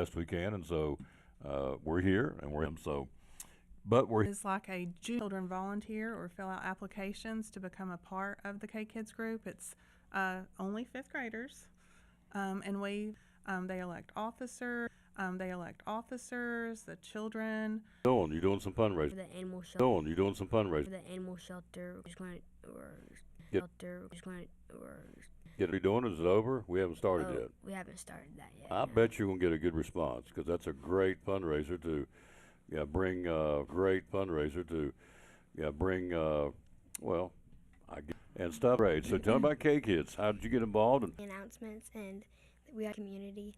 best we can, and so we're here and we're so. But we're Is like a children volunteer or fill out applications to become a part of the K Kids group. It's only fifth graders, and they elect officers. The children. doing you're doing some fundraising. The animal shelter. You're doing some fundraising. The animal shelter. Get it doing? Is it over? We haven't started yet. We haven't started that yet. I bet you're gonna get a good response because that's a great fundraiser to, bring great fundraiser to, bring well, I get and stuff. Great. So tell me about K Kids. How did you get involved? Announcements, and we have community,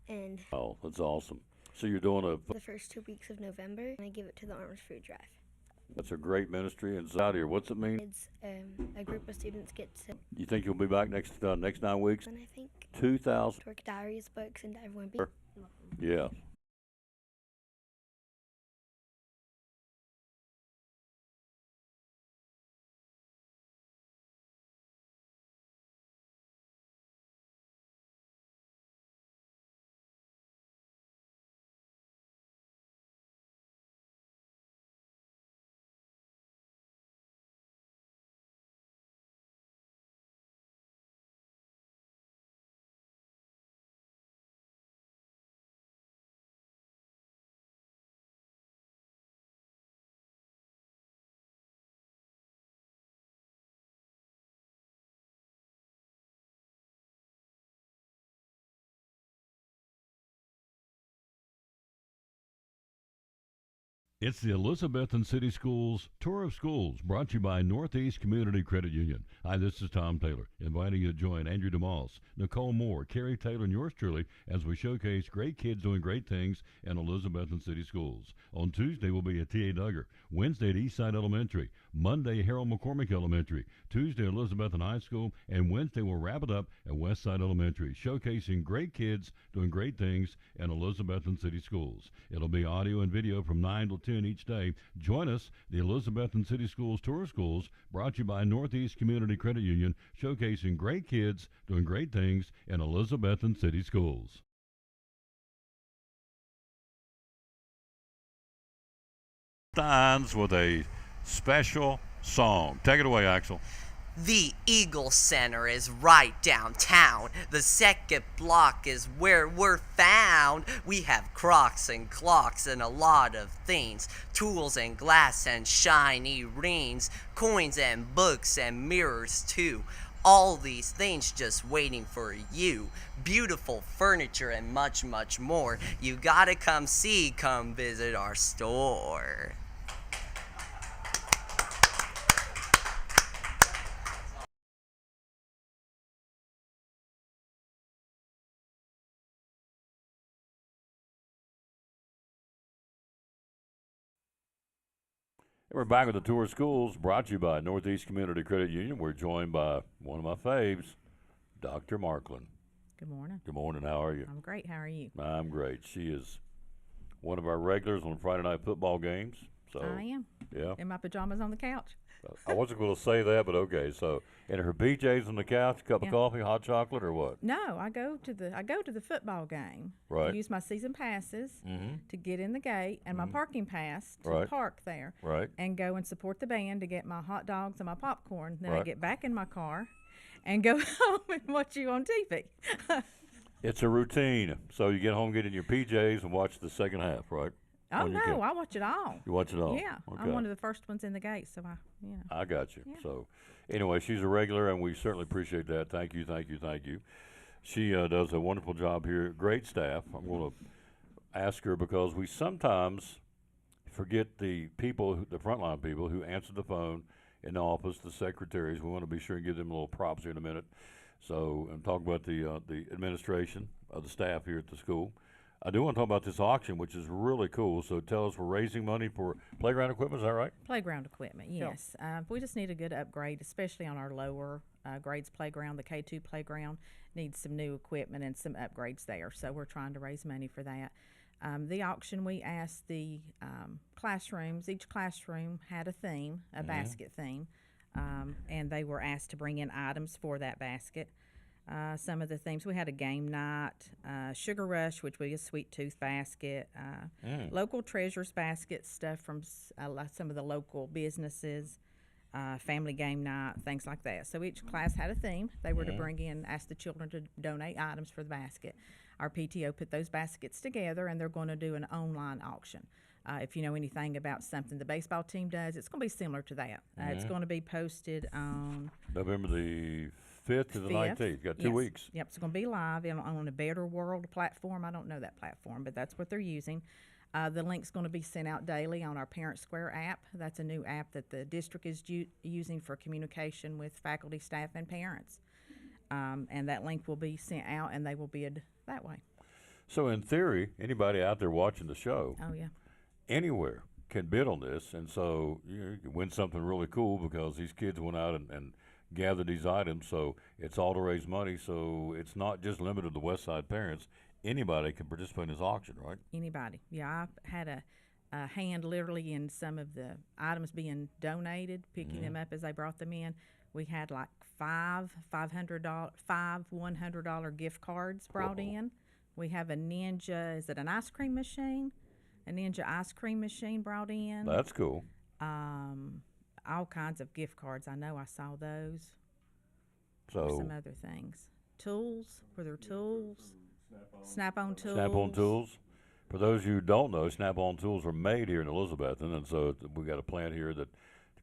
and Oh, that's awesome. So you're doing the first 2 weeks of November, and I give it to the Arms Food Drive. that's a great ministry. And out here, what's it mean? It's a group of students get to, You think you'll be back next 9 weeks? and I think 2,000. work diaries, books, and everyone be. Yeah. It's the Elizabethton City Schools Tour of Schools, brought to you by Northeast Community Credit Union. Hi, this is Tom Taylor, inviting you to join Andrew DeMoss, Nicole Moore, Carrie Taylor, and yours truly as we showcase great kids doing great things in Elizabethton City Schools. On Tuesday, we'll be at T.A. Duggar. Wednesday at Eastside Elementary. Monday, Harold McCormick Elementary. Tuesday, Elizabethton High School. And Wednesday, we'll wrap it up at Westside Elementary, showcasing great kids doing great things in Elizabethton City Schools. It'll be audio and video from 9 till 10 each day. Join us, the Elizabethton City Schools Tour of Schools, brought to you by Northeast Community Credit Union, showcasing great kids doing great things in Elizabethton City Schools. Steins with a special song. Take it away, Axel. The Eagle Center is right downtown. The second block is where we're found. We have crocs and clocks and a lot of things. Tools and glass and shiny rings. Coins and books and mirrors too. All these things just waiting for you. Beautiful furniture and much, much more. You gotta come visit our store. We're back with the Tour of Schools, brought to you by Northeast Community Credit Union. We're joined by one of my faves, Dr. Marklin. Good morning. Good morning. How are you? I'm great. How are you? I'm great. She is one of our regulars on Friday night football games. So I am. Yeah. In my pajamas on the couch. I wasn't going to say that, but okay. So, and her BJ's on the couch, cup of coffee, hot chocolate, or what? No, I go to the football game. Right. I use my season passes to get in the gate and my parking pass to Right. park there. Right. And go and support the band to get my hot dogs and my popcorn. Then I Right. get back in my car and go home and watch you on TV. It's a routine. So you get home, get in your PJs, and watch the second half, right? Oh On your no, couch. I watch it all. You watch it all? Yeah, Okay. I'm one of the first ones in the gate, so I got you. Yeah. So, anyway, she's a regular, and we certainly appreciate that. Thank you, thank you, thank you. She does a wonderful job here. Great staff. I'm going to ask her because we sometimes forget the people, the frontline people who answer the phone in the office, the secretaries. We want to be sure and give them a little props here in a minute. So, and talk about the administration of the staff here at the school. I do want to talk about this auction, which is really cool. So tell us, we're raising money for playground equipment, is that right? Playground equipment, yes. We just need a good upgrade, especially on our lower grades playground. The K2 playground needs some new equipment and some upgrades there. So we're trying to raise money for that. The auction, we asked the classrooms. Each classroom had a theme, a basket theme, and they were asked to bring in items for that basket. Some of the themes we had a game night, Sugar Rush, which was a sweet tooth basket, local treasures basket, stuff from some of the local businesses, family game night, things like that. So each class had a theme. They were to bring in, ask the children to donate items for the basket. Our PTO put those baskets together, and they're going to do an online auction. If you know anything about something the baseball team does, it's going to be similar to that. It's going to be posted on November the 5th to the 5th. 19th. Got 2 Yes. weeks. Yep, it's going to be live on a Better World platform. I don't know that platform, but that's what they're using. The link's going to be sent out daily on our Parent Square app. That's a new app that the district is using for communication with faculty, staff, and parents. And that link will be sent out, and they will bid that way. So in theory, anybody out there watching the show, Oh, yeah. anywhere can bid on this, and so you can win something really cool because these kids went out and gathered these items. So it's all to raise money. So it's not just limited to West Side parents. Anybody can participate in this auction, right? Anybody. Yeah, I had a hand literally in some of the items being donated, picking them up as they brought them in. We had like five $100 gift cards brought in. We have a Ninja, is it an ice cream machine? A Ninja ice cream machine brought in. That's cool. All kinds of gift cards. I know I saw those. So Some other things. Tools. Were there tools? Snap-on tools. Snap-on tools. For those of you who don't know, Snap-on tools are made here in Elizabethton, and so we got a plant here that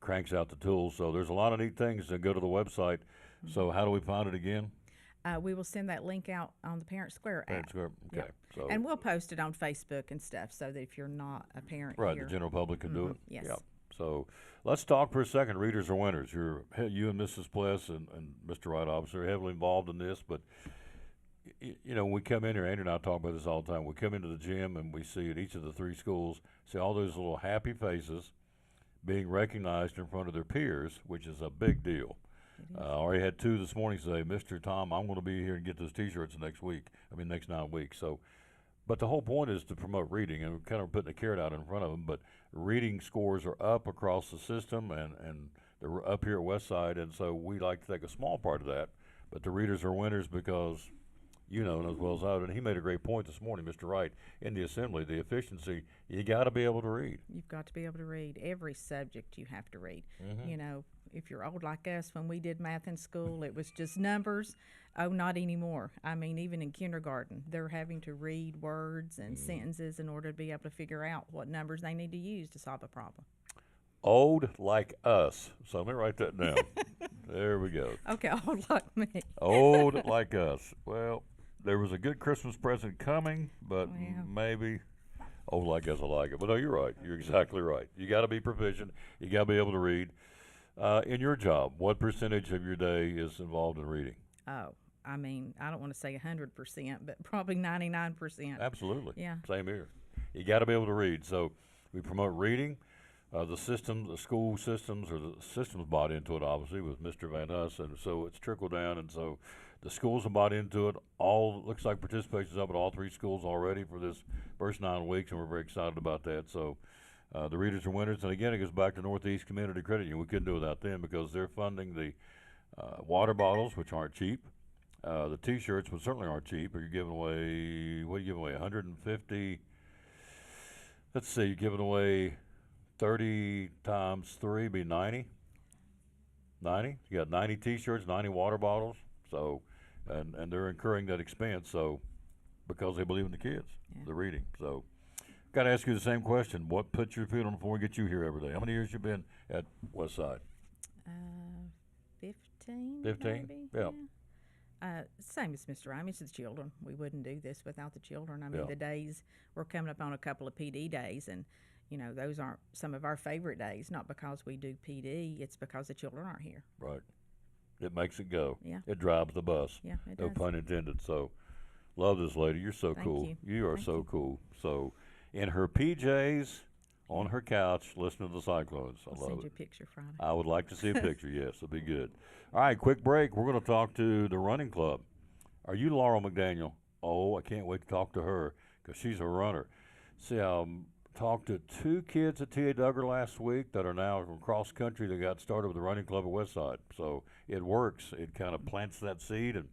cranks out the tools. So there's a lot of neat things that go to the website. So how do we find it again? We will send that link out on the Parent Square app. Parent Square. Okay. Yep. So And we'll post it on Facebook and stuff so that if you're not a parent right, here. the general public can do it. Yes. Yeah. So let's talk for a second. Readers are winners. You and Mrs. Pless and Mr. Wright obviously are heavily involved in this, but you know, we come in here, Andrew and I talk about this all the time. We come into the gym and we see at each of the 3 schools, see all those little happy faces being recognized in front of their peers, which is a big deal. I already had 2 this morning say, Mr. Tom, I'm going to be here and get those T-shirts next 9 weeks. So, but the whole point is to promote reading, and we're kind of putting a carrot out in front of them. But reading scores are up across the system, and they're up here at Westside, and so we like to take a small part of that. But the readers are winners because, you know, as well as I do, and he made a great point this morning, Mr. Wright, in the assembly, the efficiency, you got to be able to read. You've got to be able to read. Every subject you have to read. Mm-hmm. You know, if you're old like us, when we did math in school, it was just numbers. Oh, not anymore. I mean, even in kindergarten, they're having to read words and sentences in order to be able to figure out what numbers they need to use to solve a problem. Old like us. So let me write that down. There we go. Okay, old like me. Old like us. Well, there was a good Christmas present coming, but Well. maybe old like us, I like it. But no, you're right. You're exactly right. You got to be proficient. You got to be able to read. In your job, what percentage of your day is involved in reading? Oh, I mean, I don't want to say 100%, but probably 99%. Absolutely. Yeah. Same here. You got to be able to read. So we promote reading. The school systems, or the systems bought into it, obviously, with Mr. Van Huss, and so it's trickled down, and so the schools have bought into it. Looks like participation's up at all 3 schools already for this first 9 weeks, and we're very excited about that. So the readers are winners, and again, it goes back to Northeast Community Credit Union. We couldn't do without them because they're funding the water bottles, which aren't cheap. The T-shirts, which certainly aren't cheap. You're giving away, what are you giving away, 150? Let's see, you're giving away 30 times 3 be 90. 90. You got 90 T-shirts, 90 water bottles. So, and they're incurring that expense. So, because they believe in the kids, the reading. So, got to ask you the same question. What puts your feet on before we get you here every day? How many years you been at Westside? 15. 15? Maybe? Yeah. Same as Mr. Ryan, it's the children. We wouldn't do this without the children. I mean, Yeah. the days, we're coming up on a couple of PD days, and, you know, those aren't some of our favorite days, not because we do PD, it's because the children aren't here. Right. It makes it go. Yeah. It drives the bus. Yeah, it No does. pun intended. So, love this lady. You're so Thank cool. you. are Thank so you. cool. So, in her PJs, on her couch, listening to the Cyclones. I I'll love send it. you a picture Friday. I would like to see a picture. Yes, it'll be good. All right, quick break. We're going to talk to the running club. Are you Laurel McDaniel? Oh, I can't wait to talk to her because she's a runner. See, I talked to 2 kids at T.A. Duggar last week that are now from cross country that got started with the running club at Westside. So it works. It kind of plants that seed, and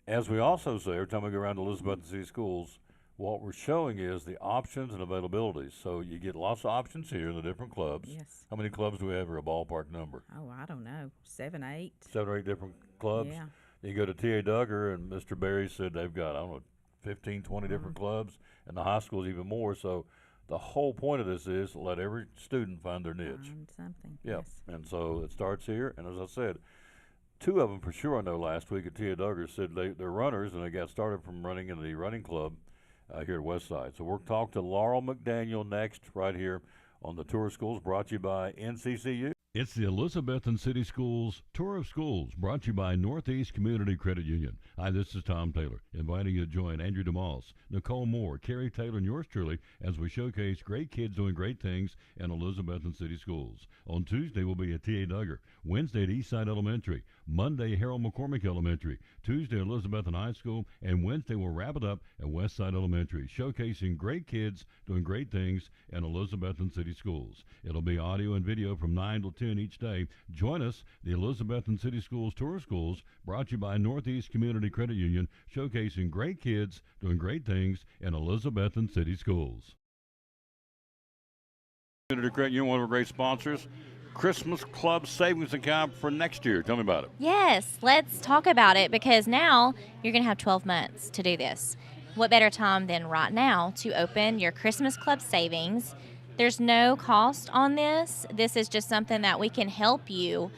As we also say, every time we go around to Elizabethton City Schools, what we're showing is the options and availabilities. So you get lots of options here in the different clubs. Yes. How many clubs do we have, or a ballpark number? Oh, I don't know, 7, 8. 7 or 8 different clubs. Yeah. You go to T.A. Duggar, and Mr. Berry said they've got, I don't know, 15, 20 different clubs, and the high school is even more. So the whole point of this is to let every student find their niche. Find something. Yeah, Yes. and so it starts here. And as I said, 2 of them for sure I know last week at T.A. Duggar said they're runners, and they got started from running in the running club here at Westside. So we'll talk to Laurel McDaniel next right here on the Tour of Schools, brought to you by NCCU. It's the Elizabethton City Schools Tour of Schools, brought to you by Northeast Community Credit Union. Hi, this is Tom Taylor, inviting you to join Andrew DeMoss, Nicole Moore, Carrie Taylor, and yours truly as we showcase great kids doing great things in Elizabethton City Schools. On Tuesday, we'll be at T.A. Duggar. Wednesday at Eastside Elementary. Monday, Harold McCormick Elementary. Tuesday, Elizabethton High School. And Wednesday, we'll wrap it up at Westside Elementary, showcasing great kids doing great things in Elizabethton City Schools. It'll be audio and video from 9 till 10 each day. Join us, the Elizabethton City Schools Tour of Schools, brought to you by Northeast Community Credit Union, showcasing great kids doing great things in Elizabethton City Schools. Community Credit Union, one of our great sponsors. Christmas Club Savings Account for next year. Tell me about it. Yes, let's talk about it because now you're going to have 12 months to do this. What better time than right now to open your Christmas Club savings? There's no cost on this. This is just something that we can help you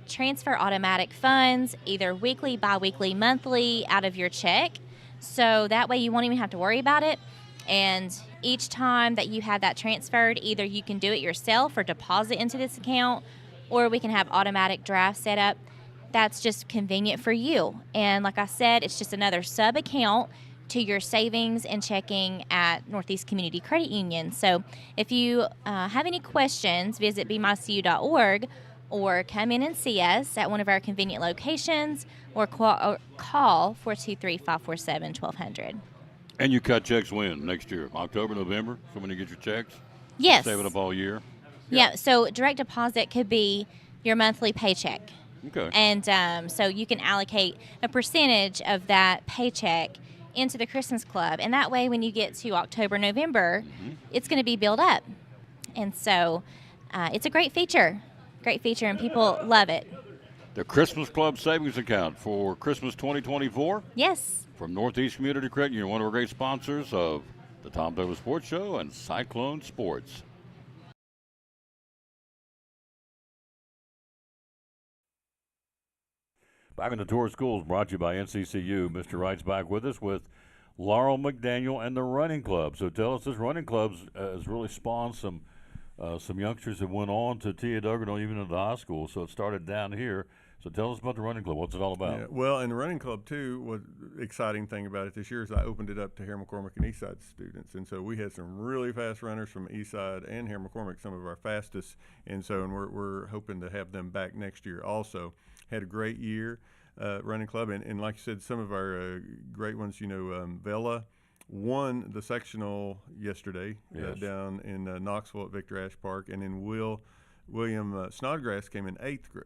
transfer automatic funds, either weekly, bi-weekly, monthly, out of your check. So that way you won't even have to worry about it. And each time that you have that transferred, either you can do it yourself or deposit into this account, or we can have automatic draft set up. That's just convenient for you. And like I said, it's just another sub account to your savings and checking at Northeast Community Credit Union. So if you have any questions, visit bmycu.org or come in and see us at one of our convenient locations or call 423-547-1200. And you cut checks when? Next year? October, November? So when you get your checks? Yes. Save it up all year? Yeah, so direct deposit could be your monthly paycheck. Okay. And so you can allocate a percentage of that paycheck into the Christmas Club. And that way, when you get to October, November, it's going to be built up. And so it's a great feature, and people love it. The Christmas Club Savings Account for Christmas 2024? Yes. From Northeast Community Credit Union, one of our great sponsors of the Tom Taylor Sports Show and Cyclone Sports. Back in the Tour of Schools, brought to you by NCCU. Mr. Wright's back with us with Laurel McDaniel and the Running Club. So tell us, this Running Club has really spawned some youngsters that went on to T.A. Duggar, or even into high school. So it started down here. So tell us about the Running Club. What's it all about? Yeah, well, and the Running Club, too, was exciting thing about it this year is I opened it up to Harold McCormick and Eastside students. And so we had some really fast runners from Eastside and Harold McCormick, some of our fastest. And so we're hoping to have them back next year also. Had a great year, Running Club. And like you said, some of our great ones, Vela won the sectional yesterday down in Knoxville at Victor Ashe Park. And then William Snodgrass came in 8th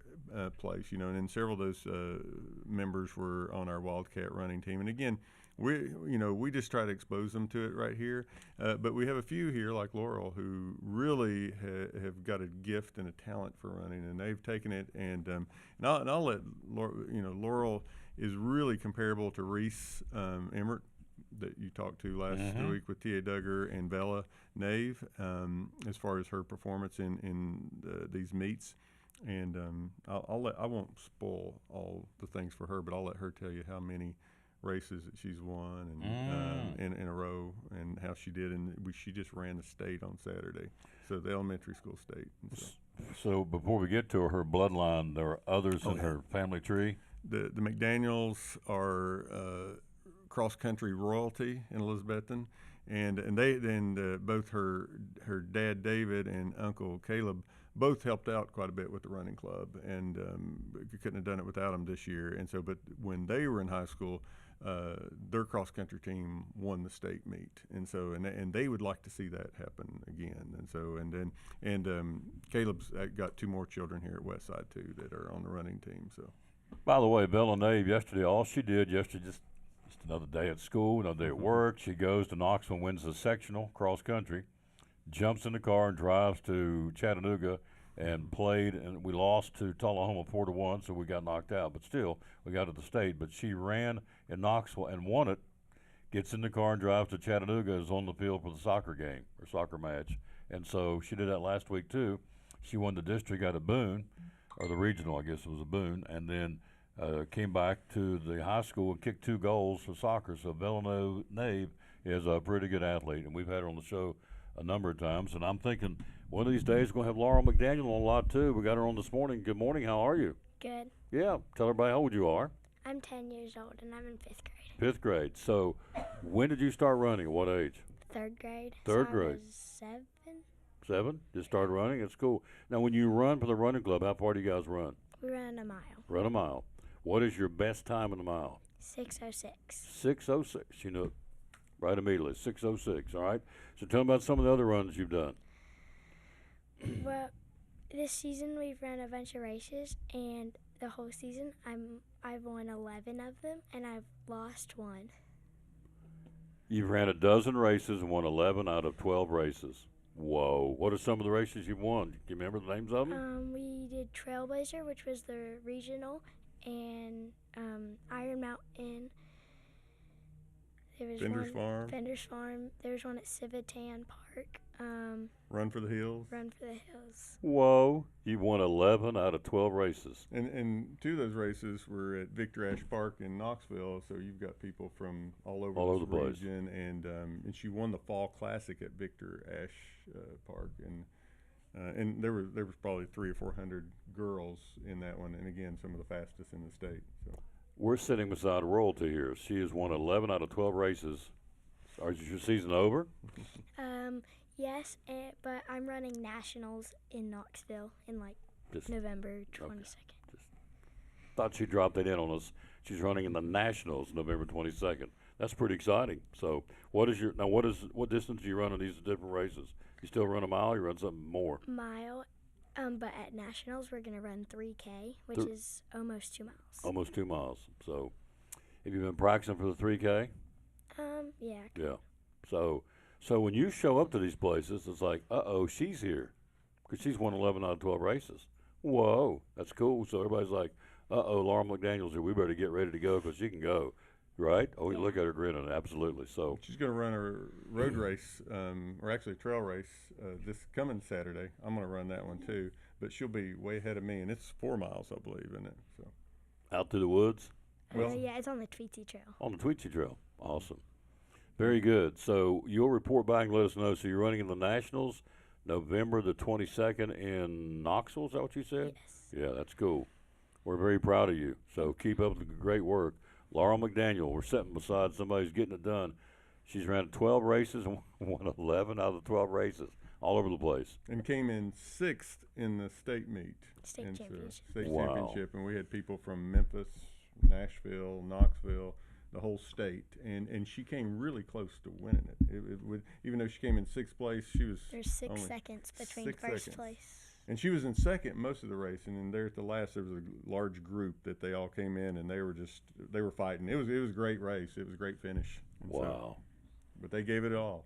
place, and then several of those members were on our Wildcat running team. And again, we just try to expose them to it right here. But we have a few here like Laurel who really have got a gift and a talent for running, and they've taken it. And I'll let Laurel is really comparable to Reese Emmert that you talked to last week with T.A. Duggar and Bella Nave, as far as her performance in these meets. And I won't spoil all the things for her, but I'll let her tell you how many races that she's won and in a row, and how she did. And she just ran the state on Saturday, so the elementary school state. So before we get to her bloodline, there are others in her family tree. The McDaniels are cross country royalty in Elizabethton, and both her dad David and Uncle Caleb both helped out quite a bit with the running club, and couldn't have done it without them this year. And so, but when they were in high school, their cross country team won the state meet, and so and they would like to see that happen again. And so Caleb's got 2 more children here at Westside too that are on the running team. So By the way, Bella Nave yesterday, all she did yesterday, just another day at school, another day at work. She goes to Knoxville, wins the sectional cross country, jumps in the car and drives to Chattanooga and played, and we lost to Tullahoma 4-1, so we got knocked out. But still, we got to the state. But she ran in Knoxville and won it. Gets in the car and drives to Chattanooga, is on the field for the soccer game or soccer match. And so she did that last week too. She won the district at a Boone, or the regional, I guess it was a Boone, and then came back to the high school and kicked 2 goals for soccer. So Bella Nave is a pretty good athlete, and we've had her on the show a number of times. And I'm thinking one of these days we're going to have Laura McDaniel on a lot too. We got her on this morning. Good morning. How are you? Good. Yeah. Tell everybody how old you are. I'm 10 years old and I'm in 5th grade. 5th grade. So when did you start running? At what age? 3rd grade. Third so grade. I was 7. 7? Just started running? It's cool. Now, when you run for the running club, how far do you guys run? We ran a mile. Run a mile. What is your best time in a mile? 6:06. 6:06. You know, right immediately. 6:06. All right. So tell me about some of the other runs you've done. Well, this season we've run a bunch of races, and the whole season I've won 11 of them, and I've lost 1. You've ran a dozen races and won 11 out of 12 races. Whoa. What are some of the races you've won? Do you remember the names of them? We did Trailblazer, which was the regional, and Iron Mountain. There was Fender's one, Farm. Fender's Farm. There was one at Civitan Park. Run for the Hills. Run for the Hills. Whoa. You've won 11 out of 12 races. And 2 of those races were at Victor Ashe Park in Knoxville, so you've got people from all over All this over the place. region. And she won the Fall Classic at Victor Ashe Park, and there was probably 300 or 400 girls in that one, and again, some of the fastest in the state. So. We're sitting beside royalty here. She has won 11 out of 12 races. Is your season over? Yes, but I'm running nationals in Knoxville in Just November 22nd. thought she dropped that in on us. She's running in the Nationals November 22nd. That's pretty exciting. So what distance do you run in these different races? You still run a mile or you run something more? Mile. But at nationals we're gonna run 3K, which is almost 2 miles. Almost 2 miles. So have you been practicing for the 3K? Yeah. Yeah. So when you show up to these places, it's like, uh-oh, she's here. Because she's won 11 out of 12 races. Whoa, that's cool. So everybody's like, uh-oh, Laura McDaniel's here. We better get ready to go because she can go. Right? Oh, you look at her grinning. Absolutely. So She's going to run a road race, or actually a trail race, this coming Saturday. I'm going to run that one too, but she'll be way ahead of me, and it's 4 miles, I believe, isn't it? So out through the woods? Well- Yeah, it's on the Tweetsy Trail. On the Tweetsy Trail. Awesome. Very good. So you'll report back and let us know. So you're running in the Nationals November the 22nd in Knoxville, is that what you said? Yes. Yeah, that's cool. We're very proud of you. So keep up the great work. Laura McDaniel, we're sitting beside somebody who's getting it done. She's ran 12 races and won 11 out of the 12 races all over the place. and came in 6th in the state meet. State And so, championship. State Wow. championship, and we had people from Memphis, Nashville, Knoxville, the whole state, and she came really close to winning it. It would, even though she came in 6th place, she was There's 6 only seconds between 6 first seconds. place. And she was in 2nd most of the race, and then there at the last there was a large group that they all came in, and they were fighting. It was a great race. It was a great finish. And so- Wow. but they gave it all.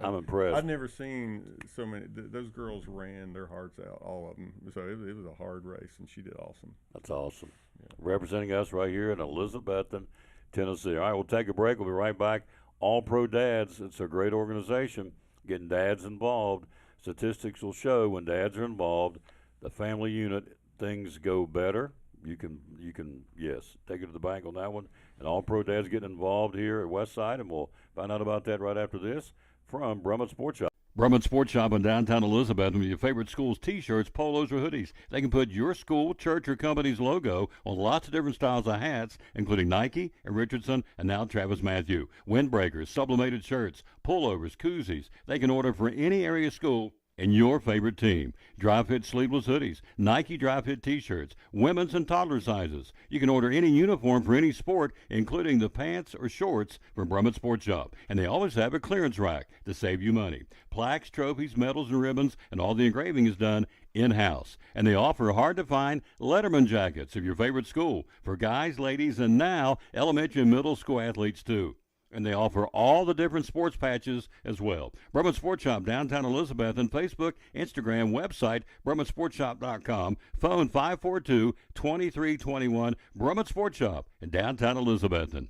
I'm impressed. I've never seen so many. Those girls ran their hearts out, all of them. So it was a hard race, and she did awesome. That's awesome. Representing us right here in Elizabethton, Tennessee. All right, we'll take a break. We'll be right back. All Pro Dads. It's a great organization getting dads involved. Statistics will show when dads are involved, the family unit, things go better. You can yes, take it to the bank on that one. And All Pro Dads getting involved here at Westside, and we'll find out about that right after this from Brummett Sports Shop. Brummett Sports Shop in downtown Elizabethton with your favorite school's T-shirts, polos, or hoodies. They can put your school, church, or company's logo on lots of different styles of hats, including Nike and Richardson and now Travis Matthew. Windbreakers, sublimated shirts, pullovers, koozies. They can order for any area school and your favorite team. Dry fit sleeveless hoodies, Nike dry fit t-shirts, women's and toddler sizes. You can order any uniform for any sport, including the pants or shorts from Brummett Sports Shop. And they always have a clearance rack to save you money. Plaques, trophies, medals, and ribbons, and all the engraving is done in-house. And they offer hard-to-find Letterman jackets of your favorite school for guys, ladies, and now elementary and middle school athletes too. And they offer all the different sports patches as well. Brummett Sports Shop, downtown Elizabethton, Facebook, Instagram, website, BrummettSportsShop.com, phone 542-2321, Brummett Sports Shop in downtown Elizabethton.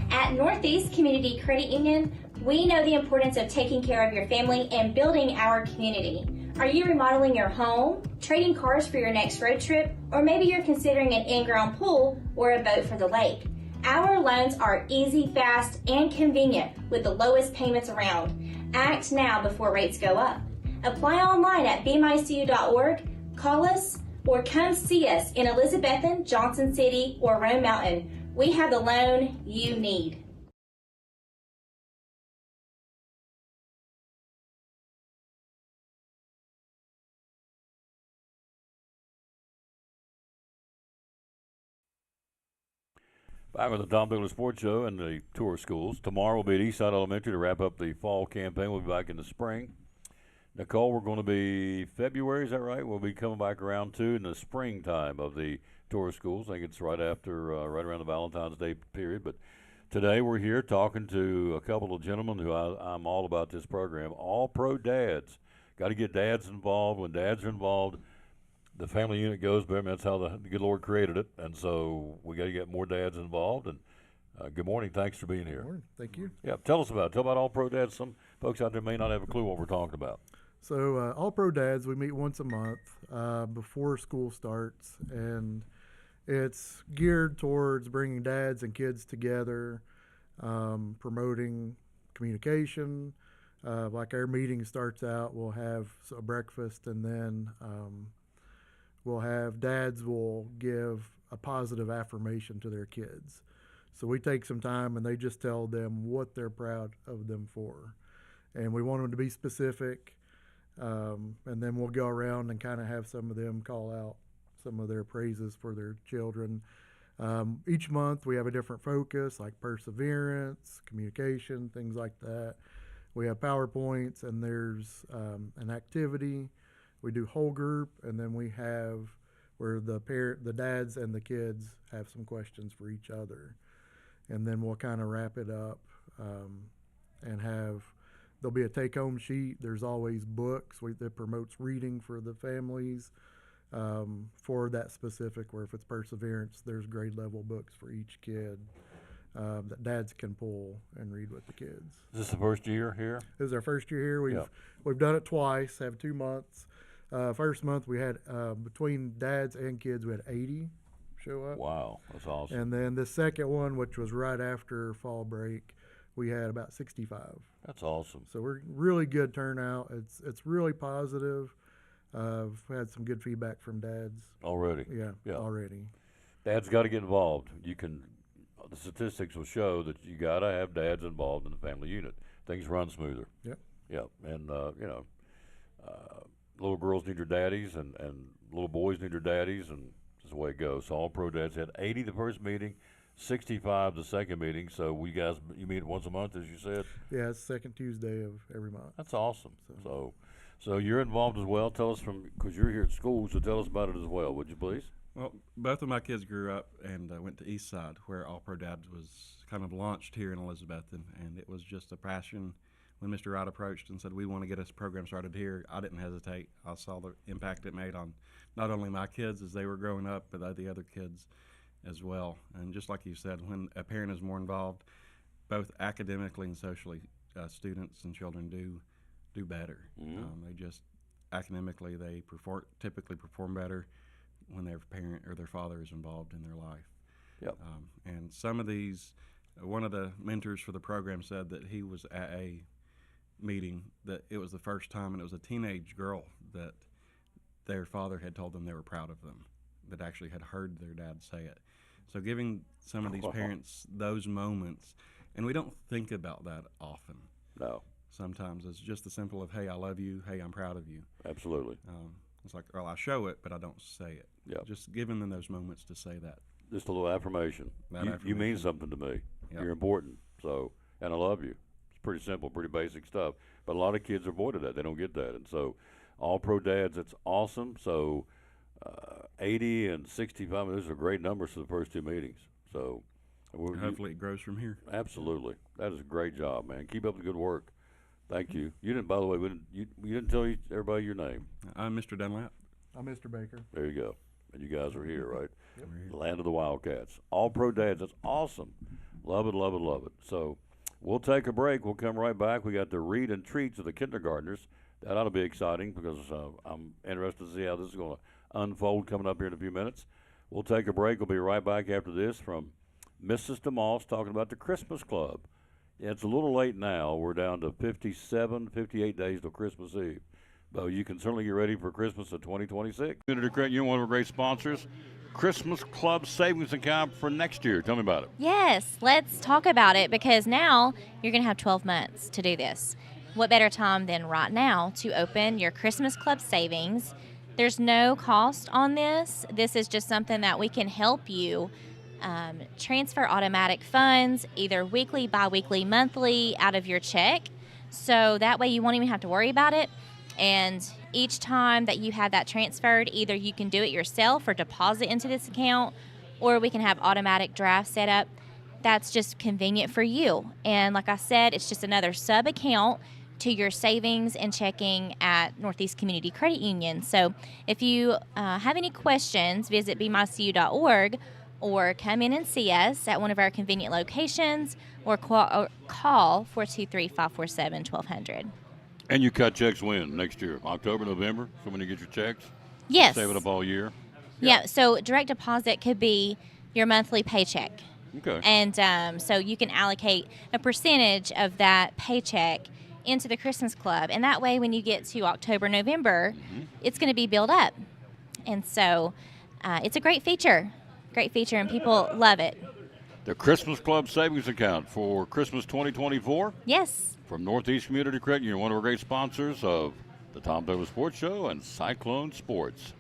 At Northeast Community Credit Union, we know the importance of taking care of your family and building our community. Are you remodeling your home, trading cars for your next road trip, or maybe you're considering an in-ground pool or a boat for the lake? Our loans are easy, fast, and convenient with the lowest payments around. Act now before rates go up. Apply online at bmycu.org, call us, or come see us in Elizabethton, Johnson City, or Rome Mountain. We have the loan you need. Back with the Tom Douglas Sports Show and the tour of schools. Tomorrow we'll be at Eastside Elementary to wrap up the fall campaign. We'll be back in the spring. Nicole, we're going to be February, is that right? We'll be coming back around too in the springtime of the tour of schools. I think it's right after, right around the Valentine's Day period. But today we're here talking to a couple of gentlemen who I'm all about this program. All pro dads. Got to get dads involved. When dads are involved, the family unit goes better. That's how the good Lord created it. And so we got to get more dads involved. And good morning. Thanks for being here. Good morning. Thank you. Yeah, tell us about it. Tell about All Pro Dads. Some folks out there may not have a clue what we're talking about. So All Pro Dads, we meet once a month before school starts, and it's geared towards bringing dads and kids together, promoting communication. Like our meeting starts out, we'll have a breakfast, and then we'll have dads will give a positive affirmation to their kids. So we take some time and they just tell them what they're proud of them for. And we want them to be specific. And then we'll go around and kind of have some of them call out some of their praises for their children. Each month we have a different focus, like perseverance, communication, things like that. We have PowerPoints, and there's an activity. We do whole group, and then we have where the dads and the kids have some questions for each other. And then we'll kind of wrap it up and there'll be a take-home sheet. There's always books that promotes reading for the families for that specific, where if it's perseverance, there's grade level books for each kid that dads can pull and read with the kids. Is this the first year here? This is our first year here. We've done it twice, have 2 months. First month we had, between dads and kids, we had 80 show up. Wow, that's awesome. And then the second one, which was right after fall break, we had about 65. That's awesome. So we're really good turnout. It's really positive. I've had some good feedback from dads. Already? Yeah. Already. Dads got to get involved. The statistics will show that you got to have dads involved in the family unit. Things run smoother. Yep. Yep. And, little girls need their daddies, and little boys need their daddies, and that's the way it goes. So All Pro Dads had 80 the first meeting, 65 the second meeting. So you meet once a month, as you said? Yeah, it's the second Tuesday of every month. That's awesome. So you're involved as well. Tell us because you're here at school, so tell us about it as well, would you please? Well, both of my kids grew up and went to Eastside, where All Pro Dads was kind of launched here in Elizabethton, and it was just a passion. When Mr. Wright approached and said, we want to get this program started here, I didn't hesitate. I saw the impact it made on not only my kids as they were growing up, but the other kids as well. And just like you said, when a parent is more involved, both academically and socially, students and children do better. Mm-hmm. They just, academically, they typically perform better when their parent or their father is involved in their life. Yep. And some of these, one of the mentors for the program said that he was at a meeting that it was the first time, and it was a teenage girl, that their father had told them they were proud of them that actually had heard their dad say it. So giving some of these Wow. parents those moments, and we don't think about that often. No, Sometimes it's just the simple of, hey, I love you, hey, I'm proud of you. absolutely. It's like, well, I show it, but I don't say it. Yep. Just giving them those moments to say that. Just a little affirmation. That You mean affirmation. something to me. Yep. You're important. So, and I love you. It's pretty simple, pretty basic stuff. But a lot of kids are void of that. They don't get that. And so, all pro dads, it's awesome. So, 80 and 65, those are great numbers for the first two meetings. So, Hopefully it grows from here. absolutely. That is a great job, man. Keep up the good work. Thank you. You didn't, by the way, you didn't tell everybody your name. I'm Mr. Dunlap. I'm Mr. Baker. There you go. And you guys are here, right? Yep. We're here. The land of the Wildcats. All pro dads. That's awesome. Love it, love it, love it. So we'll take a break. We'll come right back. We got the read and treats of the kindergartners. That ought to be exciting because I'm interested to see how this is going to unfold coming up here in a few minutes. We'll take a break. We'll be right back after this from Mrs. DeMoss talking about the Christmas Club. Yeah, it's a little late now. We're down to 58 days till Christmas Eve. But you can certainly get ready for Christmas of 2026. Community Credit Union, one of our great sponsors. Christmas Club Savings Account for next year. Tell me about it. Yes, let's talk about it because now you're going to have 12 months to do this. What better time than right now to open your Christmas Club savings? There's no cost on this. This is just something that we can help you transfer automatic funds, either weekly, bi-weekly, monthly, out of your check. So that way you won't even have to worry about it. And each time that you have that transferred, either you can do it yourself or deposit into this account, or we can have automatic draft set up. That's just convenient for you. And like I said, it's just another sub account to your savings and checking at Northeast Community Credit Union. So if you have any questions, visit bemycu.org or come in and see us at one of our convenient locations or call 423-547-1200. And you cut checks when? Next year? October, November? So when you get your checks? Yes. Save it up all year? Yeah, so direct deposit could be your monthly paycheck. Okay. And so you can allocate a percentage of that paycheck into the Christmas Club. And that way, when you get to October, November, it's going to be built up. And so it's a great feature, and people love it. The Christmas Club Savings Account for Christmas 2024 Yes. from Northeast Community Credit Union, one of our great sponsors of the Tom Taylor Sports Show and Cyclone Sports.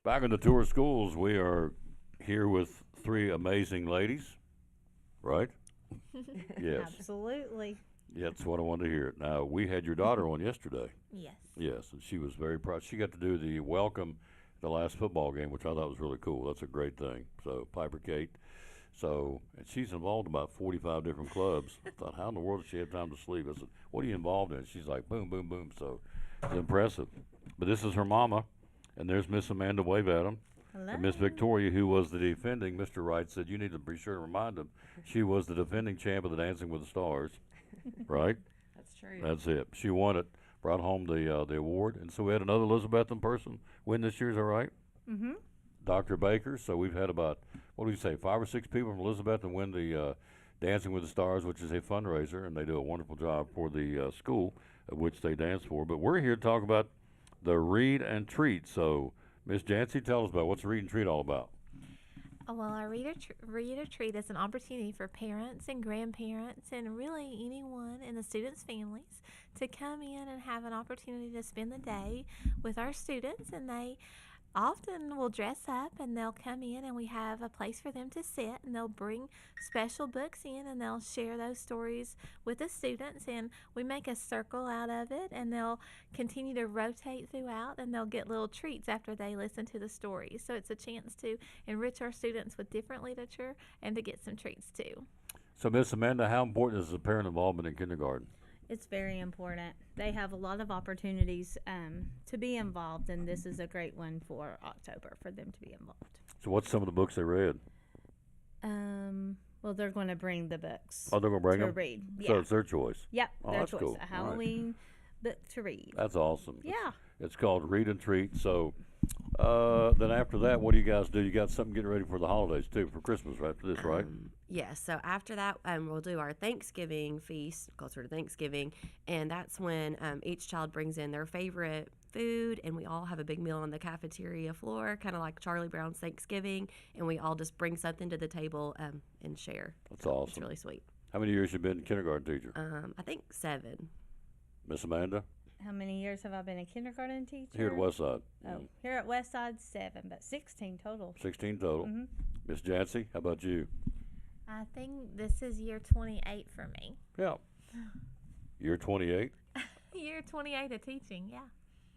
Back in the tour of schools, we are here with three amazing ladies, right? Yes. Absolutely. That's what I wanted to hear. Now, we had your daughter on yesterday. Yes. Yes, and she was very proud. She got to do the welcome the last football game, which I thought was really cool. That's a great thing. So, Piper Kate. So, and she's involved in about 45 different clubs. I thought, how in the world does she have time to sleep? I said, what are you involved in? She's like, boom, boom, boom. So, it's impressive. But this is her mama, and there's Miss Amanda, wave at them. Hello. And Miss Victoria, who was the defending, Mr. Wright said, you need to be sure to remind them, she was the defending champ of the Dancing with the Stars, right? That's That's true. That's it. She won it, brought home the award, and so we had another Elizabethton person win this year. Is that right? Mm-hmm. Dr. Baker. So we've had about, what do you say, 5 or 6 people from Elizabethton win the Dancing with the Stars, which is a fundraiser, and they do a wonderful job for the school of which they dance for. But we're here to talk about the Read and Treat. So, Miss Jancy, tell us about what's the Read and Treat all about. Well, our reader treat is an opportunity for parents and grandparents and really anyone in the students' families to come in and have an opportunity to spend the day with our students, and they often will dress up and they'll come in and we have a place for them to sit, and they'll bring special books in and they'll share those stories with the students, and we make a circle out of it, and they'll continue to rotate throughout, and they'll get little treats after they listen to the stories. So it's a chance to enrich our students with different literature and to get some treats too. So, Miss Amanda, how important is the parent involvement in kindergarten? It's very important. They have a lot of opportunities to be involved, and this is a great one for October for them to be involved. So what's some of the books they read? Well, they're going to bring the books. Oh, they're going to bring to them? read. So Yeah. it's their choice? Yep, Oh, their that's choice. cool. A All right. Halloween book to read. That's awesome. Yeah. It's called Read and Treat. So then after that, what do you guys do? You got something getting ready for the holidays, too, for Christmas after this, right? Yes, so after that, we'll do our Thanksgiving feast, closer to Thanksgiving, and that's when each child brings in their favorite food, and we all have a big meal on the cafeteria floor, kind of like Charlie Brown's Thanksgiving, and we all just bring something to the table and share. That's So awesome. It's really sweet. How many years you been a kindergarten teacher? I think 7. Miss Amanda? How many years have I been a kindergarten teacher? Here at Westside. Oh, here at Westside, 7, but 16 total. 16 total. Mhm. Miss Jancy, how about you? I think this is year 28 for me. Yeah. You're 28? Year 28 of teaching, yeah.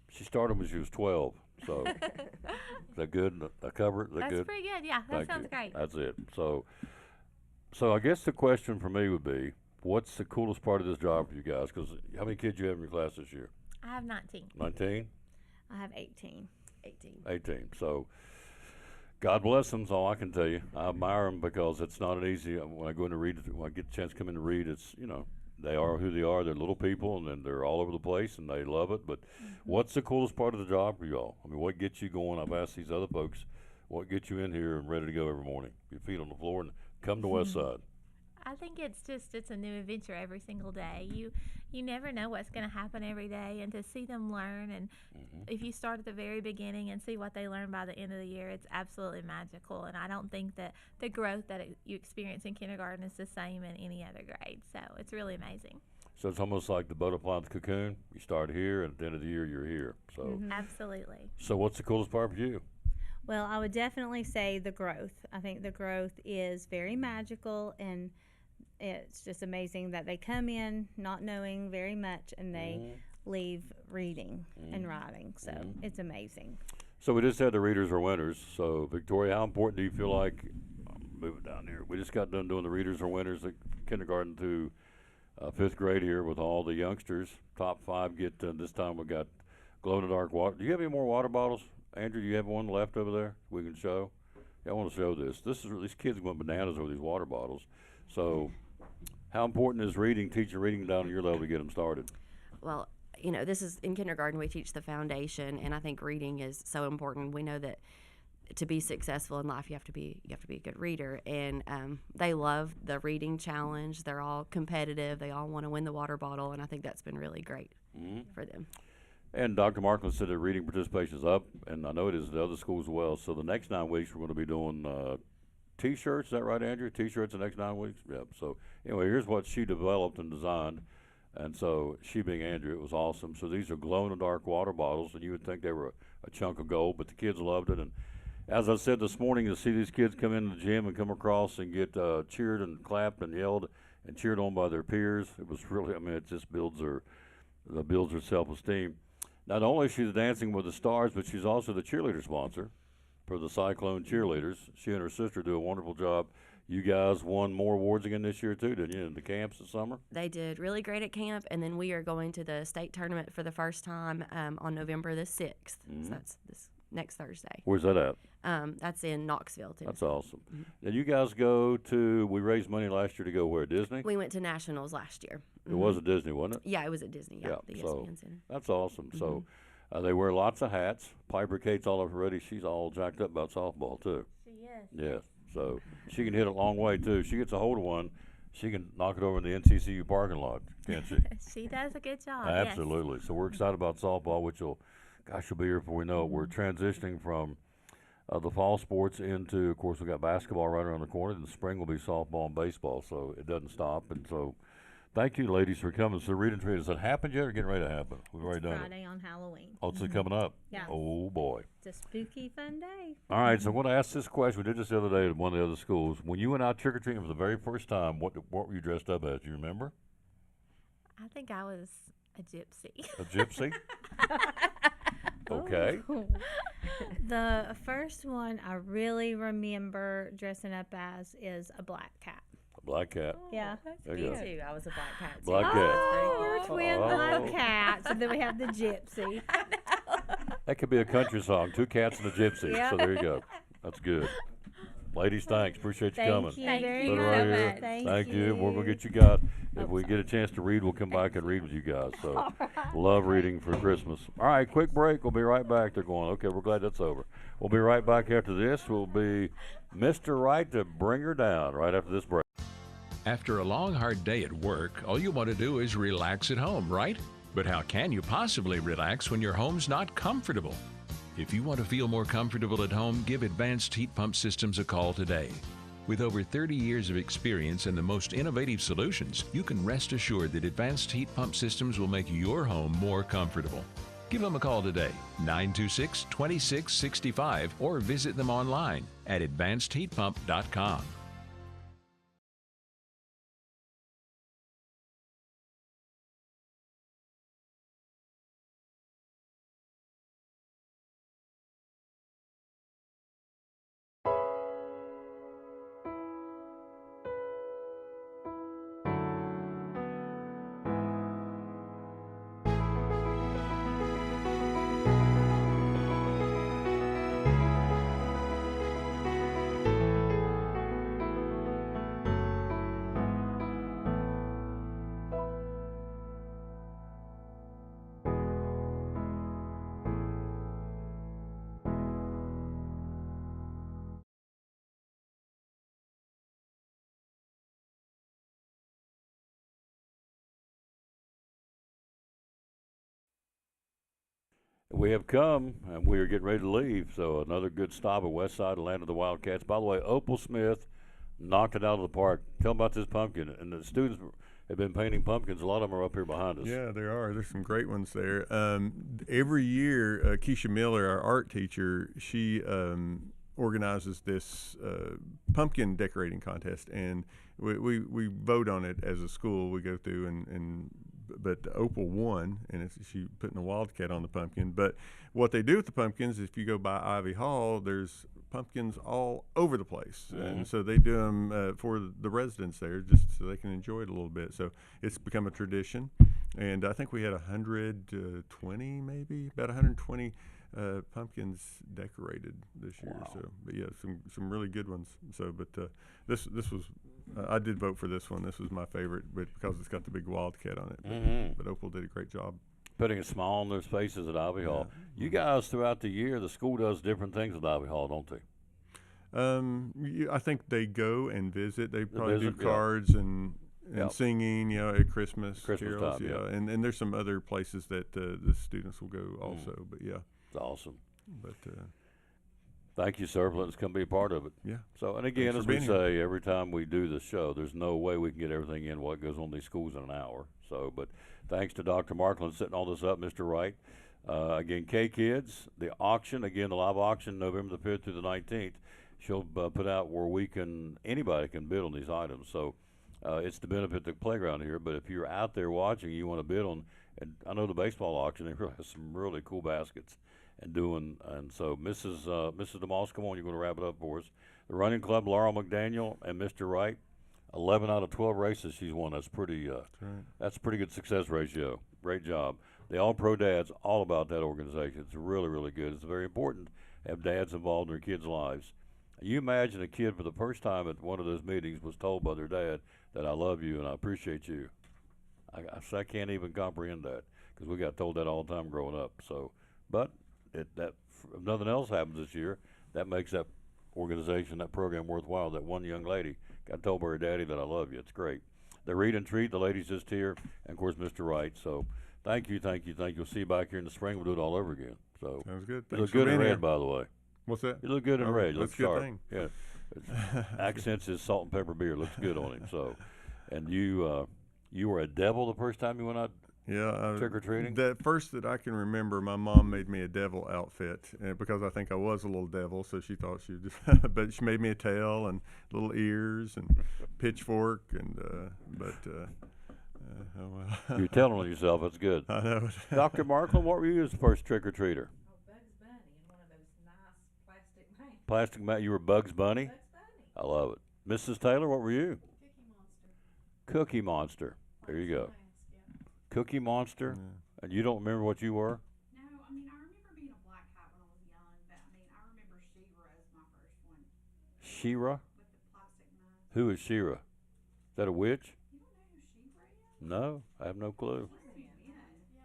She started when she was 12. So is that good? I cover it? Is that That's good? pretty good, yeah. That Thank sounds you. great. That's it. So I guess the question for me would be, what's the coolest part of this job for you guys? Because how many kids you have in your class this year? I have 19. 19? I have 18. 18. So God bless them is all I can tell you. I admire them because it's not an easy, when I go in to read, when I get the chance to come in to read, it's, they are who they are. They're little people, and then they're all over the place, and they love it. But what's the coolest part of the job for y'all? I mean, what gets you going? I've asked these other folks, what gets you in here and ready to go every morning? Your feet on the floor and come to Westside. I think it's a new adventure every single day. You never know what's going to happen every day, and to see them learn, and if you start at the very beginning and see what they learn by the end of the year, it's absolutely magical. And I don't think that the growth that you experience in kindergarten is the same in any other grade. So it's really amazing. So it's almost like the butterfly in the cocoon. You start here, and at the end of the year, you're here. So Absolutely. So what's the coolest part for you? Well, I would definitely say the growth. I think the growth is very magical, and it's just amazing that they come in not knowing very much and they leave reading and writing. So it's amazing. So we just had the readers are winners. So Victoria, how important do you feel like, move it down here, we just got done doing the readers are winners at kindergarten through 5th grade here with all the youngsters. Top 5 get, this time we got glow-in-the-dark water. Do you have any more water bottles? Andrew, do you have one left over there we can show? Yeah, I want to show this. These kids went bananas over these water bottles. So how important is teaching reading down at your level to get them started? Well, this is in kindergarten, we teach the foundation, and I think reading is so important. We know that to be successful in life, you have to be a good reader, and they love the reading challenge. They're all competitive. They all want to win the water bottle, and I think that's been really great for them. And Dr. Markland said that reading participation is up, and I know it is at the other schools as well. So the next 9 weeks we're going to be doing T-shirts. Is that right, Andrew? T-shirts the next 9 weeks? Yep. So anyway, here's what she developed and designed. And so she being Andrew, it was awesome. So these are glow-in-the-dark water bottles, and you would think they were a chunk of gold, but the kids loved it. And as I said this morning, to see these kids come into the gym and come across and get cheered and clapped and yelled and cheered on by their peers, it was really, it just builds their self-esteem. Not only is she Dancing with the Stars, but she's also the cheerleader sponsor for the Cyclone cheerleaders. She and her sister do a wonderful job. You guys won more awards again this year, too, didn't you, in the camps this summer? They did really great at camp, and then we are going to the state tournament for the first time on November the 6th. So that's this next Thursday. Where's that at? That's in Knoxville, Tennessee. That's awesome. Now, you guys we raised money last year to go where, Disney? We went to Nationals last year. It was at Disney, wasn't it? Yeah, it was at Disney. Yeah, the so ESPN Center. that's awesome. So they wear lots of hats. Piper Kate's all over ready. She's all jacked up about softball too. She is. Yes. So she can hit a long way too. She gets a hold of one. She can knock it over in the NCCU parking lot, can't she? She does a good job. Absolutely. So we're excited about softball, which will be here before we know it. We're transitioning from the fall sports into, of course, we got basketball right around the corner. In the spring will be softball and baseball, so it doesn't stop. And so, thank you, ladies, for coming. So, reading tree, has it happened yet or getting ready to happen? We've already done Friday it. on Halloween. Oh, it's coming up. Yeah. Oh boy. It's a spooky fun day. All right, so I'm going to ask this question. We did this the other day at one of the other schools. When you went out trick or treating for the very first time, what were you dressed up as? Do you remember? I think I was a gypsy. A gypsy? Okay. The first one I really remember dressing up as is a black cat. A black cat. Yeah. There Me you go. too. I was a black cat too. Black cat. Oh, we're twin Oh. black cats, and then we have the gypsy. That could be a country song. Two cats and a gypsy. Yeah. So there you go. That's good. Ladies, thanks. Appreciate you Thank coming. you very Put it much. right here. Thank you. We're going to you. get you guys. If we get a chance to read, we'll come back and read with you guys. So love reading for Christmas. All right, quick break. We'll be right back. They're going, okay, we're glad that's over. We'll be right back after this. We'll be Mr. Right to bring her down right after this break. After a long, hard day at work, all you want to do is relax at home, right? But how can you possibly relax when your home's not comfortable? If you want to feel more comfortable at home, give Advanced Heat Pump Systems a call today. With over 30 years of experience and the most innovative solutions, you can rest assured that Advanced Heat Pump Systems will make your home more comfortable. Give them a call today, 926-2665, or visit them online at advancedheatpump.com. We have come, and we are getting ready to leave. So another good stop at West Side, land of the Wildcats. By the way, Opal Smith knocked it out of the park. Tell them about this pumpkin. And the students have been painting pumpkins. A lot of them are up here behind us. Yeah, there are. There's some great ones there. Every year, Keisha Miller, our art teacher, she organizes this pumpkin decorating contest, and we vote on it as a school. We go through but Opal won, and she putting a wildcat on the pumpkin. But what they do with the pumpkins, if you go by Ivy Hall, there's pumpkins all over the place, and so they do them for the residents there, just so they can enjoy it a little bit. So it's become a tradition, and I think we had 120, maybe about 120 pumpkins decorated this year. Wow. So, but yeah, some really good ones. So, but this was. I did vote for this one. This was my favorite, but because it's got the big wildcat on it. But Opal did a great job. Putting a smile on their faces at Ivy Hall. You guys, throughout the year, the school does different things at Ivy Hall, don't they? I think they go and visit. They probably visit, do cards and Yep. singing, at Christmas carols. time, yeah. And there's some other places that the students will go also. But yeah, It's awesome. but Thank you, sir, for letting us come be a part of it. yeah. So, and again, Thanks as for we being here. say, every time we do this show, there's no way we can get everything in what goes on in these schools in an hour. So, but thanks to Dr. Markland setting all this up, Mr. Wright. Again, K-Kids, the auction, again, the live auction, November the 5th through the 19th, she'll put out where anybody can bid on these items. So, it's to benefit the playground here, but if you're out there watching, you want to bid on, and I know the baseball auction, they has some really cool baskets. And so Mrs. DeMoss, come on, you're going to wrap it up for us. The running club, Laurel McDaniel and Mr. Wright, 11 out of 12 races she's won. That's pretty. That's a pretty good success ratio. Great job. The All Pro Dads, all about that organization. It's really, really good. It's very important to have dads involved in their kids' lives. You imagine a kid for the first time at one of those meetings was told by their dad that I love you and I appreciate you. I can't even comprehend that because we got told that all the time growing up. So, but if nothing else happens this year, that makes that organization, that program worthwhile. That one young lady got told by her daddy that I love you. It's great. The read and treat, the ladies just here, and of course Mr. Wright. So thank you. We'll see you back here in the spring. We'll do it all over again. So sounds good. You Thanks look for good in being red, here. by the way. What's that? You look good in red. You look That's a good sharp. thing. Yeah. Accents is salt and pepper beer. Looks good on him. So, and you were a devil the first time you went out Yeah, trick or treating. The first that I can remember, my mom made me a devil outfit because I think I was a little devil. So she thought she would just, but she made me a tail and little ears and pitchfork and oh well. You're telling on yourself. That's good. I know. Dr. Markland, what were you as the first trick or treater? Bugs Bunny in one of those nice plastic bags. Plastic mat. You were Bugs Bunny. I love it. Mrs. Taylor, what were you? Cookie Monster. There you go. Cookie Monster. Yeah. And you don't remember what you were? No, I mean, I remember being a black cat when I was young, but I mean, I remember She-Ra as my first one. She-Ra? With the plastic mask. Who is She-Ra? Is that a witch? You don't know who She-Ra is? No, I have no clue. Yeah,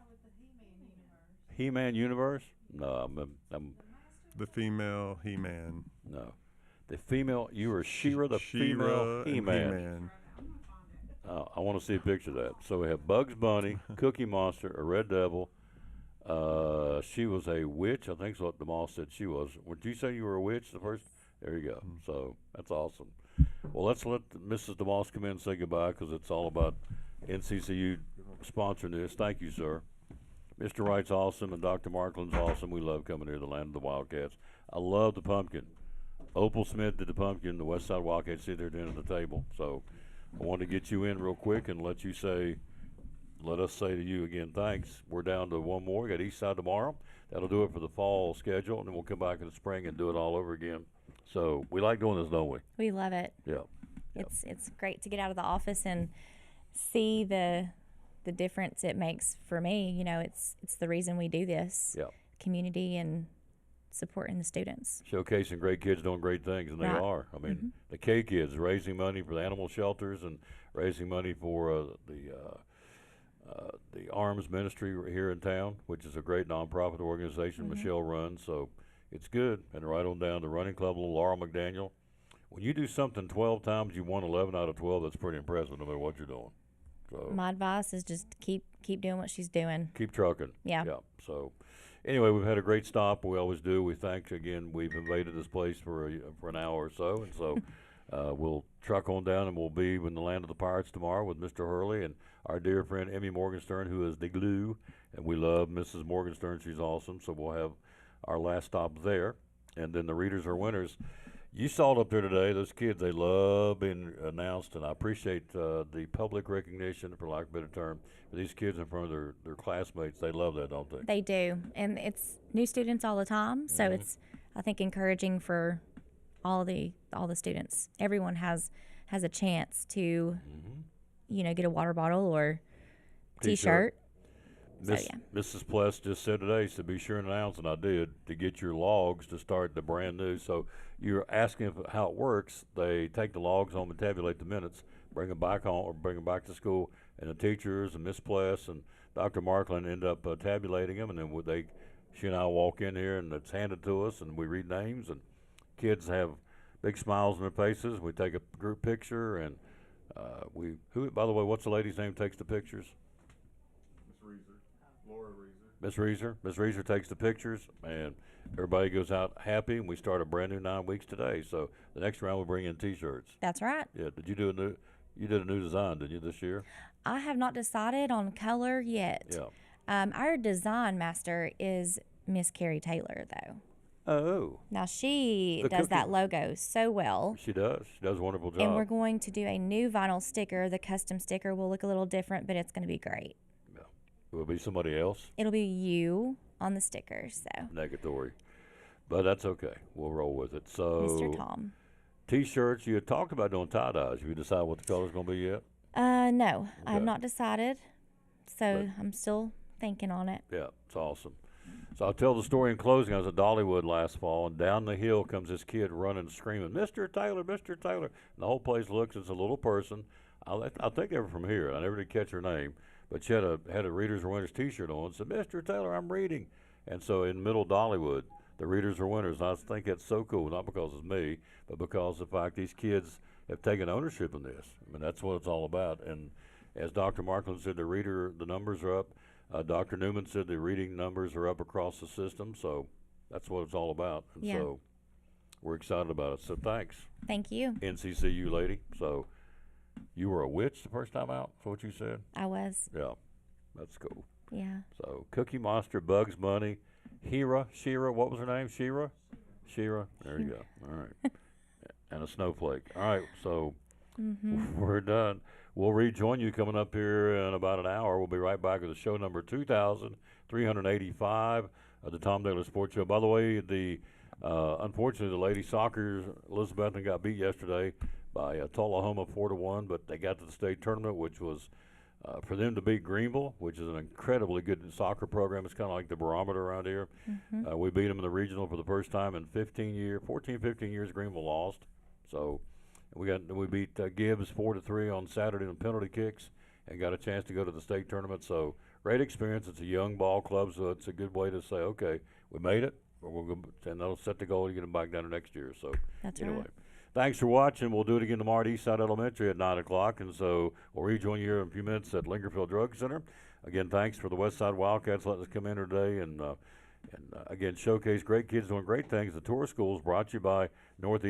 with the He-Man universe. He-Man universe? No, I'm The female He-Man. no. The female, you were She-Ra, the female She-Ra and He-Man. He-Man. I want to see a picture of that. So we have Bugs Bunny, Cookie Monster, a Red Devil. She was a witch. I think that's what the moss said she was. Would you say you were a witch the first? There you go. So that's awesome. Well, let's let Mrs. DeMoss come in and say goodbye because it's all about NCCU sponsoring this. Thank you, sir. Mr. Wright's awesome and Dr. Markland's awesome. We love coming here to the land of the Wildcats. I love the pumpkin. Opal Smith did the pumpkin. The West Side Wildcats sit there down at the table. So I want to get you in real quick and let us say to you again, thanks. We're down to one more. We got East Side tomorrow. That'll do it for the fall schedule, and then we'll come back in the spring and do it all over again. So we like doing this, don't we? We love it. Yeah. It's great to get out of the office and see the difference it makes for me. You know, it's the reason we do this. Yeah. Community and supporting the students. Showcasing great kids doing great things, and they Right. are. I mean, the K Kids raising money for the animal shelters and raising money for the arms ministry here in town, which is a great nonprofit organization Michelle runs. So it's good. And right on down to Running Club, little Laura McDaniel. When you do something 12 times, you won 11 out of 12. That's pretty impressive, no matter what you're doing. So My advice is just keep doing what she's doing. keep trucking. Yeah. Yeah. So anyway, we've had a great stop. We always do. We thank again. We've invaded this place for an hour or so, and so we'll truck on down, and we'll be in the land of the pirates tomorrow with Mr. Hurley and our dear friend Emmy Morgenstern, who is the glue, and we love Mrs. Morgenstern. She's awesome. So we'll have our last stop there, and then the readers are winners. You saw it up there today. Those kids, they love being announced, and I appreciate the public recognition, for lack of a better term, for these kids in front of their classmates. They love that, don't they? They do, and it's new students all the time, so it's, I think, encouraging for all the students. Everyone has a chance to, get a water bottle or T-shirt. So, yeah. Mrs. Pless just said today, she said, be sure and announce, and I did, to get your logs to start the brand new. So you're asking how it works. They take the logs home and tabulate the minutes, bring them back home or bring them back to school, and the teachers and Miss Pless and Dr. Markland end up tabulating them, and then she and I walk in here, and it's handed to us, and we read names, and kids have big smiles on their faces. We take a group picture, and by the way, what's the lady's name takes the pictures? Miss Reeser. Miss Reeser takes the pictures, and everybody goes out happy, and we start a brand new 9 weeks today. So the next round we'll bring in T-shirts. That's right. Yeah. Did you do you did a new design, didn't you, this year? I have not decided on color yet. Yeah. Our design master is Miss Carrie Taylor, though. Oh. Now she The does that cookie. logo so well. She does. She does a wonderful job. And we're going to do a new vinyl sticker. The custom sticker will look a little different, but it's going to be great. It will be somebody else. It'll be you on the sticker, so. Negatory. But that's okay. We'll roll with it. So, Mr. Tom. T-shirts, you had talked about doing tie-dyes. Have you decided what the color's going to be yet? No, I have Okay. not decided. So I'm still thinking on it. Yeah, it's awesome. So I'll tell the story in closing. I was at Dollywood last fall, and down the hill comes this kid running, screaming, Mr. Taylor, Mr. Taylor. And the whole place looks. It's a little person. I think they were from here. I never did catch her name. but she had a Readers Are Winners T-shirt on. Said, "Mr. Taylor, I'm reading," and so in Middle Dollywood, the Readers Are Winners. I think that's so cool, not because it's me, but because of the fact these kids have taken ownership in this. I mean, that's what it's all about. And as Dr. Markland said, the numbers are up. Dr. Newman said the reading numbers are up across the system. So that's what it's all about. And Yeah. so we're excited about it. So thanks. Thank you. NCCU lady. So you were a witch the first time out? That's what you said? I was. Yeah. That's cool. Yeah. So Cookie Monster, Bugs Bunny, Shira, what was her name? Shira? There you go. All right. And a snowflake. All right, so we're done. We'll rejoin you coming up here in about an hour. We'll be right back with the show number 2,385 of the Tom Taylor Sports Show. By the way, unfortunately, the lady soccer, Elizabethton, got beat yesterday by Tullahoma 4-1, but they got to the state tournament, which was for them to beat Greenville, which is an incredibly good soccer program. It's kind of like the barometer around here. We beat them in the regional for the first time in 15 years. Greenville lost. So we beat Gibbs 4-3 on Saturday in penalty kicks and got a chance to go to the state tournament. So great experience. It's a young ball club, so it's a good way to say, okay, we made it, and that'll set the goal to get them back down there next year. So That's anyway. right. Thanks for watching. We'll do it again tomorrow at Eastside Elementary at 9 o'clock. And so we'll rejoin you here in a few minutes at Lingerfield Drug Center. Again, thanks for the Westside Wildcats letting us come in today and again, showcase great kids doing great things. The tour schools brought to you by Northeast.